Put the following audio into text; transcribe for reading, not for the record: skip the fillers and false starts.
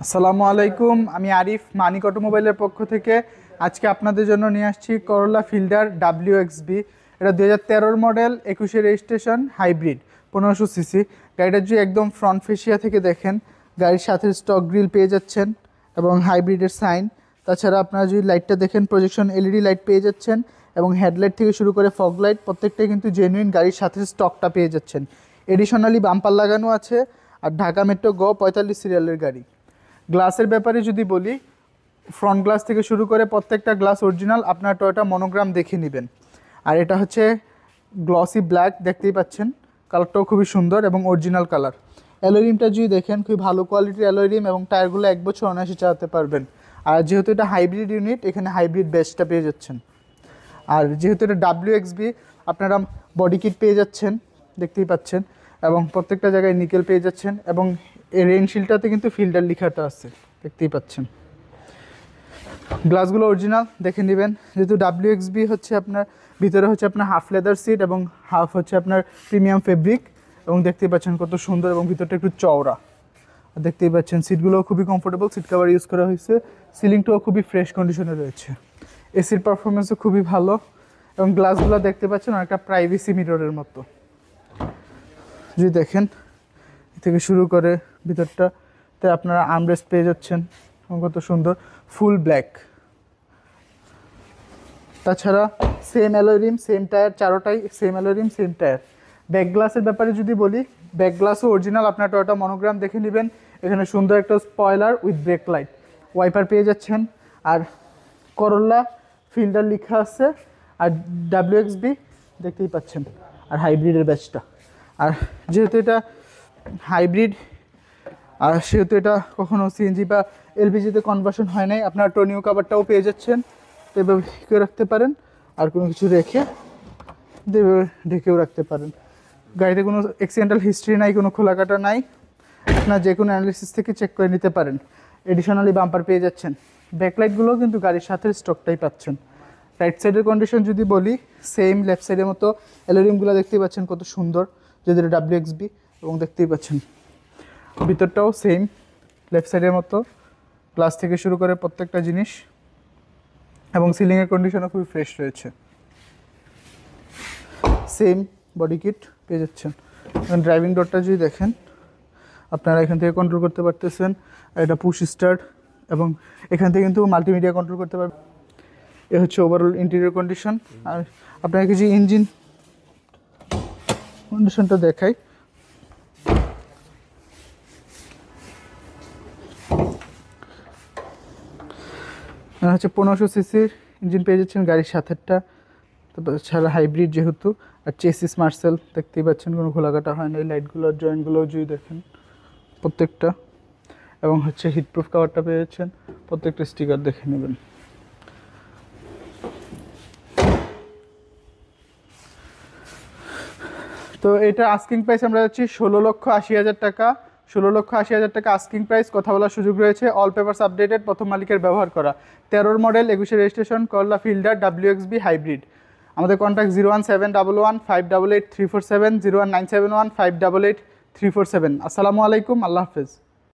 আসসালামু আলাইকুম, আমি আরিফ মানিক অটোমোবাইলের পক্ষ থেকে আজকে আপনাদের জন্য নিয়ে আসছি করোলা ফিল্ডার WXB। এটা 2013 মডেল, 21 রেজিস্ট্রেশন, হাইব্রিড, 1500 সিসি। গাড়িটার যদি একদম ফ্রন্ট ফেসিয়া থেকে দেখেন, গাড়ির সাথে স্টক গ্রিল পেয়ে যাচ্ছেন এবং হাইব্রিডের সাইন। তাছাড়া আপনারা যদি লাইটটা দেখেন, প্রজেকশন LED লাইট পেয়ে যাচ্ছেন এবং হেডলাইট থেকে শুরু করে ফগ লাইট প্রত্যেকটাই কিন্তু জেনুইন, গাড়ির সাথে স্টকটা পেয়ে যাচ্ছেন। এডিশনালি বাম্পার লাগানো আছে। আর ঢাকা মেট্রো গ 45 সিরিয়ালের গাড়ি। গ্লাসের ব্যাপারে যদি বলি, ফ্রন্ট গ্লাস থেকে শুরু করে প্রত্যেকটা গ্লাস অরিজিনাল, আপনার টয়োটা মনোগ্রাম দেখে নেবেন। আর এটা হচ্ছে গ্লসি ব্ল্যাক, দেখতেই পাচ্ছেন, কালারটাও খুবই সুন্দর এবং অরিজিনাল কালার। অ্যালয় যদি দেখেন, খুবই ভালো কোয়ালিটির অ্যালয় এবং টায়ারগুলো 1 বছর অনায়াসে চালাতে পারবেন। আর যেহেতু এটা হাইব্রিড ইউনিট, এখানে হাইব্রিড বেসটা পেয়ে যাচ্ছেন। আর যেহেতু এটা WXB, আপনারা বডি কিট পেয়ে যাচ্ছেন, দেখতেই পাচ্ছেন, এবং প্রত্যেকটা জায়গায় নিকেল পেয়ে যাচ্ছেন। এবং এই রেইনশিল্ডটাতে কিন্তু ফিল্টার লেখাটা আছে, দেখতেই পাচ্ছেন। গ্লাসগুলো অরিজিনাল দেখে নেবেন। যেহেতু WXB হচ্ছে আপনার ভিতরে হচ্ছে আপনার হাফ লেদার সিট এবং হাফ হচ্ছে আপনার প্রিমিয়াম ফেব্রিক, এবং দেখতেই পাচ্ছেন কত সুন্দর, এবং ভিতরটা একটু চওড়া। দেখতেই পাচ্ছেন সিটগুলোও খুবই কমফোর্টেবল, সিট কভার ইউজ করা হয়েছে। সিলিংটাও খুবই ফ্রেশ কন্ডিশনে রয়েছে। এসির পারফরমেন্সও খুবই ভালো, এবং গ্লাসগুলো দেখতে পাচ্ছেন অনেকটা প্রাইভেসি মিররের মতো। যদি দেখেন থেকে শুরু করে ভিতরটাতে আপনারা আর্মরেস্ট পেয়ে যাচ্ছেন, এবং কত সুন্দর ফুল ব্ল্যাক। তাছাড়া same alloy rim, same tyre, চারোটাই same alloy rim, same tyre. Back গ্লাসের ব্যাপারে যদি বলি, ব্যাক গ্লাসও অরিজিনাল, আপনার টয়োটা মনোগ্রাম দেখে নেবেন। এখানে সুন্দর একটা spoiler with brake light, wiper পেয়ে যাচ্ছেন। আর করোলা ফিল্ডার লেখা আছে, আর WXB দেখতেই পাচ্ছেন, আর হাইব্রিডের ব্যাচটা। আর যেহেতু এটা হাইব্রিড, আর সেহেতু এটা কখনো CNG বা LPGতে কনভার্সন হয় নাই, আপনার টোনিও কাভারটাও পেয়ে যাচ্ছেন, এভাবে ঢেকেও রাখতে পারেন। আর কোনো কিছু রেখে ঢেকেও রাখতে পারেন। গাড়িতে কোনো অ্যাক্সিডেন্টাল হিস্ট্রি নাই, কোনো খোলাকাটা নাই, আপনার যে কোনো অ্যানালিসিস থেকে চেক করে নিতে পারেন। এডিশনালি বাম্পার পেয়ে যাচ্ছেন। ব্যাকলাইটগুলোও কিন্তু গাড়ির সাথে স্টকটাই পাচ্ছেন। রাইট সাইডের কন্ডিশন যদি বলি, সেম লেফট সাইডের মতো অ্যালুমিনিয়ামগুলো দেখতেই পাচ্ছেন কত সুন্দর, যদি এটা WXB, এবং দেখতেই পাচ্ছেন ভিতরটাও সেম লেফট সাইডের মতো, গ্লাস থেকে শুরু করে প্রত্যেকটা জিনিস, এবং সিলিংয়ের কন্ডিশনও খুবই ফ্রেশ রয়েছে। সেম বডি কিট পেয়ে যাচ্ছেন। এবং ড্রাইভিং ডোরটা যদি দেখেন, আপনারা এখান থেকে কন্ট্রোল করতে পারতেছেন। এটা পুশ স্টার্ট, এবং এখান থেকে কিন্তু মাল্টিমিডিয়া কন্ট্রোল করতে পারবেন। এ হচ্ছে ওভারঅল ইন্টেরিয়র কন্ডিশন। আর আপনাকে যে ইঞ্জিন কন্ডিশনটা দেখাই, হচ্ছে 1500 সিসির ইঞ্জিন পেয়ে যাচ্ছেন গাড়ির সাথেরটা। তারপর ছাড়া হাইব্রিড যেহেতু, আর চেসিস মার্সেল দেখতেই পাচ্ছেন, কোনো খোলাকাটা হয় না। এই লাইটগুলোর জয়েন্টগুলোও যদি দেখেন প্রত্যেকটা, এবং হচ্ছে হিটপ্রুফ কাভারটা পেয়ে যাচ্ছেন, প্রত্যেকটা স্টিকার দেখে নেবেন। তো এটা আস্কিং প্রাইস আমরা যাচ্ছি 16,80,000 টাকা। 16,80,000 টাকা আস্কিং প্রাইস। কথা বলার সুযোগ রয়েছে। অল পেপারস আপডেটেড, প্রথম মালিকের ব্যবহার করা, 13 মডেল, 21 রেজিস্ট্রেশন, করলা ফিল্ডার, WXB হাইব্রিড। আমাদের কন্ট্যাক্ট 01711 588 347, 01971 588 347। আসসালামু আলাইকুম, আল্লাহ হাফেজ।